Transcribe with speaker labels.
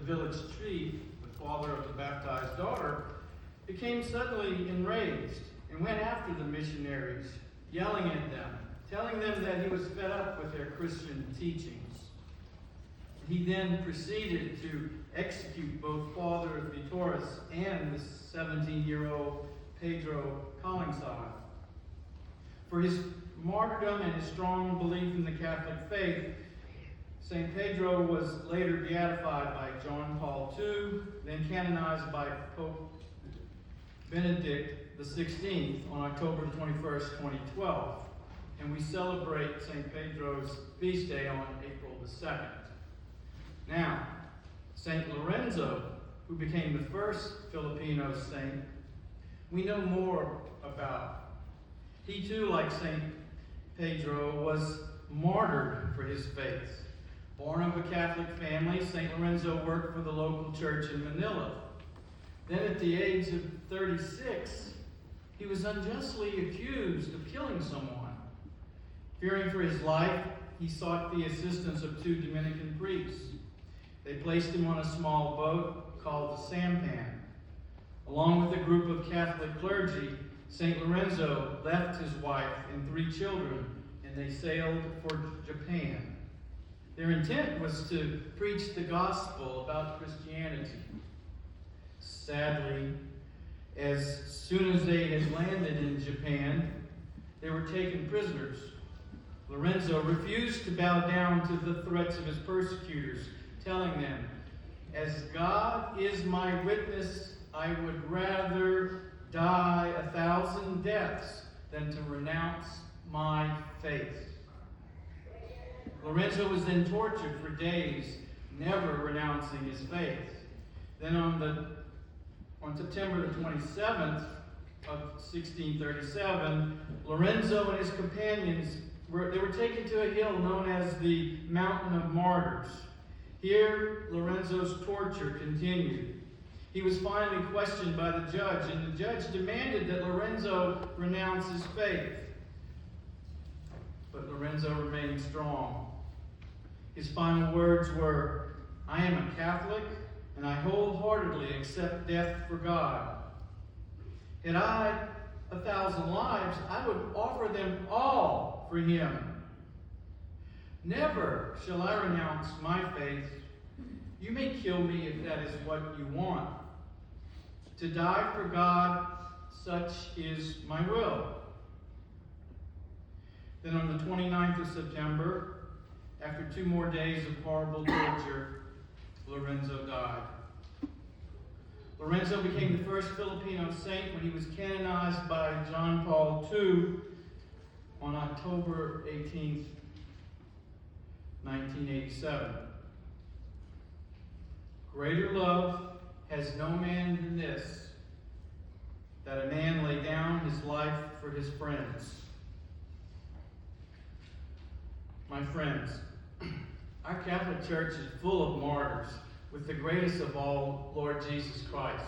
Speaker 1: village chief, the father of the baptized daughter, became suddenly enraged and went after the missionaries, yelling at them, telling them that he was fed up with their Christian teachings. He then proceeded to execute both Father Vitoris and the 17-year-old Pedro Collingside. For his martyrdom and his strong belief in the Catholic faith, St. Pedro was later beatified by John Paul II, then canonized by Pope Benedict XVI on October 21st, 2012. And we celebrate St. Pedro's feast day on April the 2nd. Now, St. Lorenzo, who became the first Filipino saint, we know more about. He too, like St. Pedro, was martyred for his faith. Born of a Catholic family, St. Lorenzo worked for the local church in Manila. Then at the age of 36, he was unjustly accused of killing someone. Fearing for his life, he sought the assistance of two Dominican priests. They placed him on a small boat called the Sampan. Along with a group of Catholic clergy, St. Lorenzo left his wife and 3 children, and they sailed for Japan. Their intent was to preach the gospel about Christianity. Sadly, as soon as they had landed in Japan, they were taken prisoners. Lorenzo refused to bow down to the threats of his persecutors, telling them, "As God is my witness, I would rather die 1,000 deaths than to renounce my faith." Lorenzo was then tortured for days, never renouncing his faith. Then on September the 27th of 1637, Lorenzo and his companions were taken to a hill known as the Mountain of Martyrs. Here, Lorenzo's torture continued. He was finally questioned by the judge, and the judge demanded that Lorenzo renounce his faith. But Lorenzo remained strong. His final words were, "I am a Catholic, and I wholeheartedly accept death for God. Had I 1,000 lives, I would offer them all for him. Never shall I renounce my faith. You may kill me if that is what you want. To die for God, such is my will." Then on the 29th of September, after 2 more days of horrible torture, Lorenzo died. Lorenzo became the first Filipino saint when he was canonized by John Paul II on October 18th, 1987. Greater love has no man than this, that a man lay down his life for his friends. My friends, our Catholic Church is full of martyrs, with the greatest of all, Lord Jesus Christ.